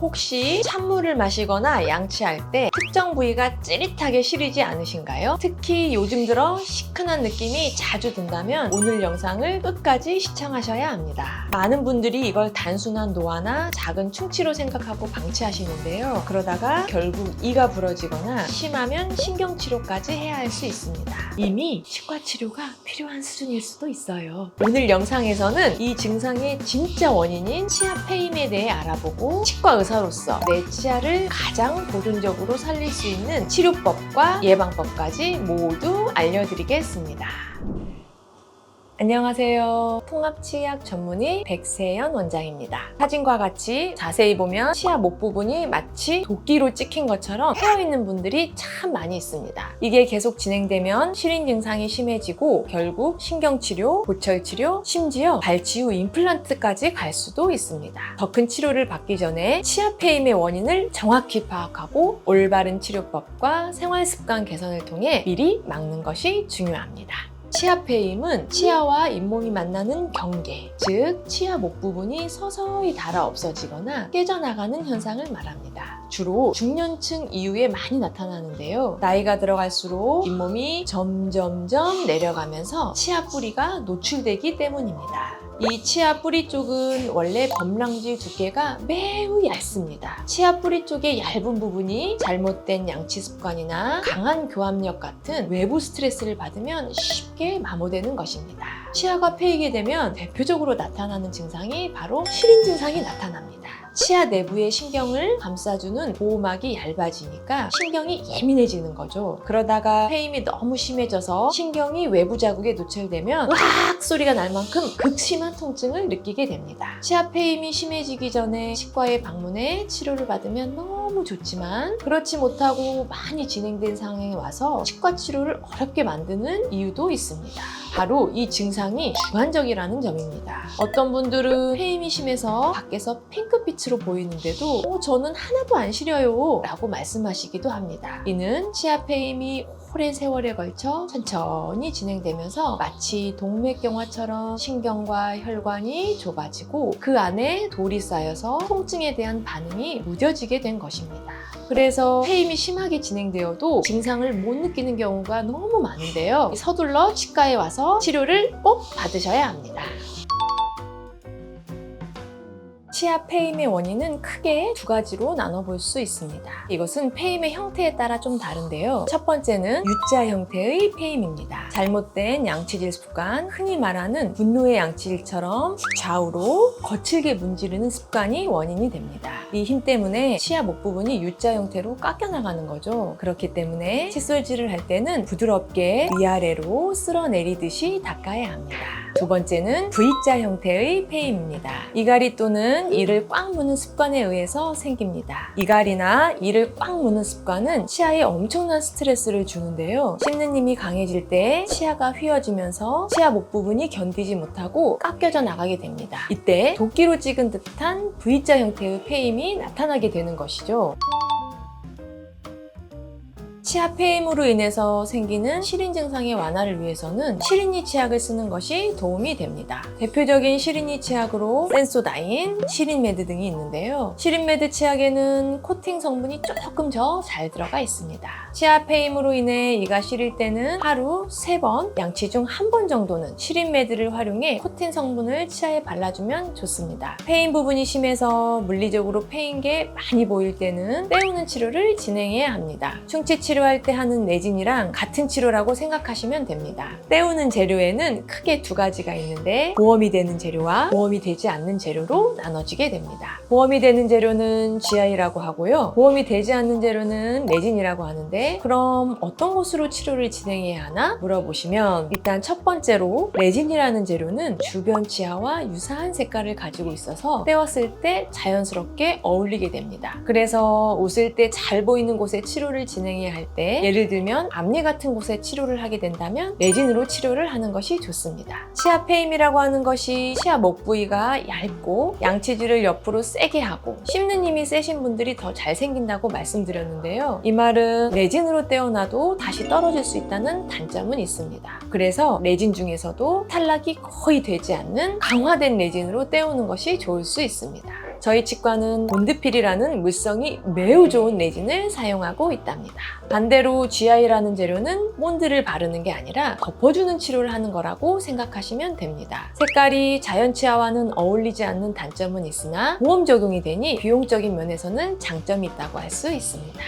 혹시 찬물을 마시거나 양치할 때 특정 부위가 찌릿하게 시리지 않으신가요? 특히 요즘 들어 시큰한 느낌이 자주 든다면 오늘 영상을 끝까지 시청하셔야 합니다. 많은 분들이 이걸 단순한 노화나 작은 충치로 생각하고 방치하시는데요. 그러다가 결국 이가 부러지거나 심하면 신경치료까지 해야 할 수 있습니다. 이미 치과치료가 필요한 수준일 수도 있어요. 오늘 영상에서는 이 증상의 진짜 원인인 치아 페임에 대해 알아보고 치과 의사로서 내 치아를 가장 보존적으로 살릴 수 있는 치료법과 예방법까지 모두 알려드리겠습니다. 안녕하세요. 통합치의학 전문의 백세연 원장입니다. 사진과 같이 자세히 보면 치아 목 부분이 마치 도끼로 찍힌 것처럼 패여있는 분들이 참 많이 있습니다. 이게 계속 진행되면 시린 증상이 심해지고 결국 신경치료, 보철치료, 심지어 발치 후 임플란트까지 갈 수도 있습니다. 더 큰 치료를 받기 전에 치아 페임의 원인을 정확히 파악하고 올바른 치료법과 생활습관 개선을 통해 미리 막는 것이 중요합니다. 치아 페임은 치아와 잇몸이 만나는 경계, 즉 치아 목 부분이 서서히 닳아 없어지거나 깨져나가는 현상을 말합니다. 주로 중년층 이후에 많이 나타나는데요. 나이가 들어갈수록 잇몸이 점점점 내려가면서 치아 뿌리가 노출되기 때문입니다. 이 치아 뿌리 쪽은 원래 범랑지 두께가 매우 얇습니다. 치아 뿌리 쪽의 얇은 부분이 잘못된 양치 습관이나 강한 교합력 같은 외부 스트레스를 받으면 쉽게 마모되는 것입니다. 치아가 패이게 되면 대표적으로 나타나는 증상이 바로 시린 증상이 나타납니다. 치아 내부의 신경을 감싸주는 보호막이 얇아지니까 신경이 예민해지는 거죠. 그러다가 페임이 너무 심해져서 신경이 외부 자극에 노출되면 으악 소리가 날 만큼 극심한 통증을 느끼게 됩니다. 치아 페임이 심해지기 전에 치과에 방문해 치료를 받으면 너무 좋지만 그렇지 못하고 많이 진행된 상황에 와서 치과 치료를 어렵게 만드는 이유도 있습니다. 바로 이 증상이 주관적이라는 점입니다. 어떤 분들은 페임이 심해서 밖에서 핑크빛으로 보이는데도 저는 하나도 안 시려요 라고 말씀하시기도 합니다. 이는 치아 페임이 오랜 세월에 걸쳐 천천히 진행되면서 마치 동맥경화처럼 신경과 혈관이 좁아지고 그 안에 돌이 쌓여서 통증에 대한 반응이 무뎌지게 된 것입니다. 그래서 페임이 심하게 진행되어도 증상을 못 느끼는 경우가 너무 많은데요. 서둘러 치과에 와서 치료를 꼭 받으셔야 합니다. 치아 페임의 원인은 크게 두 가지로 나눠볼 수 있습니다. 이것은 페임의 형태에 따라 좀 다른데요. 첫 번째는 U자 형태의 페임입니다. 잘못된 양치질 습관, 흔히 말하는 분노의 양치질처럼 좌우로 거칠게 문지르는 습관이 원인이 됩니다. 이 힘 때문에 치아 목 부분이 U자 형태로 깎여나가는 거죠. 그렇기 때문에 칫솔질을 할 때는 부드럽게 위아래로 쓸어내리듯이 닦아야 합니다. 두 번째는 V자 형태의 페임입니다. 이갈이 또는 이를 꽉 무는 습관에 의해서 생깁니다. 이갈이나 이를 꽉 무는 습관은 치아에 엄청난 스트레스를 주는데요. 씹는 힘이 강해질 때 치아가 휘어지면서 치아 목 부분이 견디지 못하고 깎여져 나가게 됩니다. 이때 도끼로 찍은 듯한 V자 형태의 페임이 나타나게 되는 것이죠. 치아 페임으로 인해서 생기는 시린 증상의 완화를 위해서는 시린이 치약을 쓰는 것이 도움이 됩니다. 대표적인 시린이 치약으로 센소다인, 시린메드 등이 있는데요. 시린메드 치약에는 코팅 성분이 조금 더 잘 들어가 있습니다. 치아 페임으로 인해 이가 시릴 때는 하루 3번, 양치 중 1번 정도는 시린메드를 활용해 코팅 성분을 치아에 발라주면 좋습니다. 페임 부분이 심해서 물리적으로 패인 게 많이 보일 때는 떼우는 치료를 진행해야 합니다. 충치 치료할 때 하는 레진이랑 같은 치료라고 생각하시면 됩니다. 떼우는 재료에는 크게 두 가지가 있는데 보험이 되는 재료와 보험이 되지 않는 재료로 나눠지게 됩니다. 보험이 되는 재료는 GI라고 하고요. 보험이 되지 않는 재료는 레진이라고 하는데 그럼 어떤 곳으로 치료를 진행해야 하나 물어보시면 일단 첫 번째로 레진이라는 재료는 주변 치아와 유사한 색깔을 가지고 있어서 떼었을 때 자연스럽게 어울리게 됩니다. 그래서 웃을 때 잘 보이는 곳에 치료를 진행해야 할 때 예를 들면 앞니 같은 곳에 치료를 하게 된다면 레진으로 치료를 하는 것이 좋습니다. 치아 페임이라고 하는 것이 치아 목 부위가 얇고 양치질을 옆으로 세게 하고 씹는 힘이 세신 분들이 더 잘 생긴다고 말씀드렸는데요. 이 말은 레진으로 떼어놔도 다시 떨어질 수 있다는 단점은 있습니다. 그래서 레진 중에서도 탈락이 거의 되지 않는 강화된 레진으로 떼우는 것이 좋을 수 있습니다. 저희 치과는 몬드필이라는 물성이 매우 좋은 레진을 사용하고 있답니다. 반대로 GI라는 재료는 몬드를 바르는 게 아니라 덮어주는 치료를 하는 거라고 생각하시면 됩니다. 색깔이 자연 치아와는 어울리지 않는 단점은 있으나 보험 적용이 되니 비용적인 면에서는 장점이 있다고 할 수 있습니다.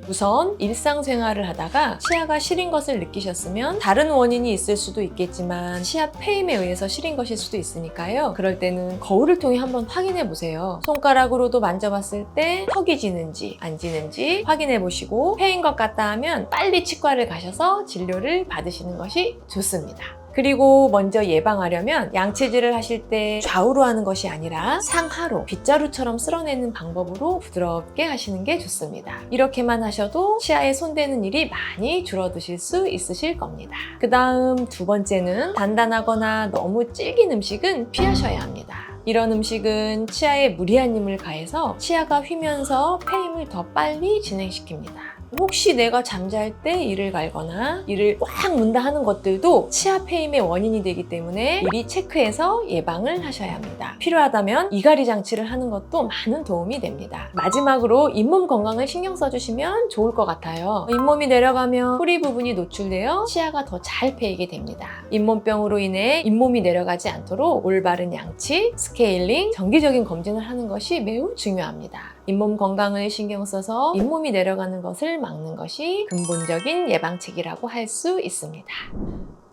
우선 일상생활을 하다가 치아가 시린 것을 느끼셨으면 다른 원인이 있을 수도 있겠지만 치아 폐임에 의해서 시린 것일 수도 있으니까요. 그럴 때는 거울을 통해 한번 확인해 보세요. 손가락으로도 만져봤을 때 턱이 지는지 안 지는지 확인해 보시고 폐인 것 같다 하면 빨리 치과를 가셔서 진료를 받으시는 것이 좋습니다. 그리고 먼저 예방하려면 양치질을 하실 때 좌우로 하는 것이 아니라 상하로 빗자루처럼 쓸어내는 방법으로 부드럽게 하시는 게 좋습니다. 이렇게만 하셔도 치아에 손대는 일이 많이 줄어드실 수 있으실 겁니다. 그 다음 두 번째는 단단하거나 너무 질긴 음식은 피하셔야 합니다. 이런 음식은 치아에 무리한 힘을 가해서 치아가 휘면서 폐임을 더 빨리 진행시킵니다. 혹시 내가 잠잘 때 이를 갈거나 이를 꽉 문다 하는 것들도 치아 폐임의 원인이 되기 때문에 미리 체크해서 예방을 하셔야 합니다. 필요하다면 이갈이 장치를 하는 것도 많은 도움이 됩니다. 마지막으로 잇몸 건강을 신경 써주시면 좋을 것 같아요. 잇몸이 내려가면 뿌리 부분이 노출되어 치아가 더 잘 패이게 됩니다. 잇몸병으로 인해 잇몸이 내려가지 않도록 올바른 양치, 스케일링, 정기적인 검진을 하는 것이 매우 중요합니다. 잇몸 건강을 신경 써서 잇몸이 내려가는 것을 막는 것이 근본적인 예방책이라고 할 수 있습니다.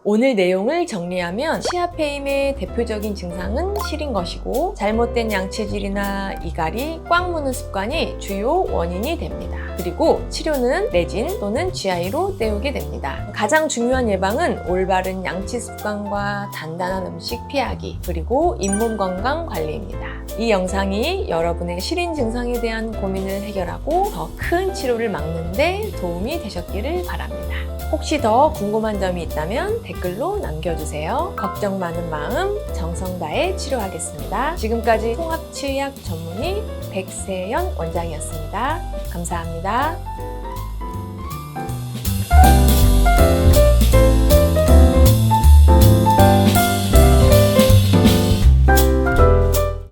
오늘 내용을 정리하면 치아 폐임의 대표적인 증상은 시린 것이고 잘못된 양치질이나 이갈이 꽉 무는 습관이 주요 원인이 됩니다. 그리고 치료는 레진 또는 GI로 때우게 됩니다. 가장 중요한 예방은 올바른 양치 습관과 단단한 음식 피하기 그리고 잇몸 건강 관리입니다. 이 영상이 여러분의 시린 증상에 대한 고민을 해결하고 더 큰 치료를 막는 데 도움이 되셨기를 바랍니다. 혹시 더 궁금한 점이 있다면 댓글로 남겨주세요. 걱정 많은 마음 정성 다해 치료하겠습니다. 지금까지 통합치의학 전문의 백세연 원장이었습니다. 감사합니다.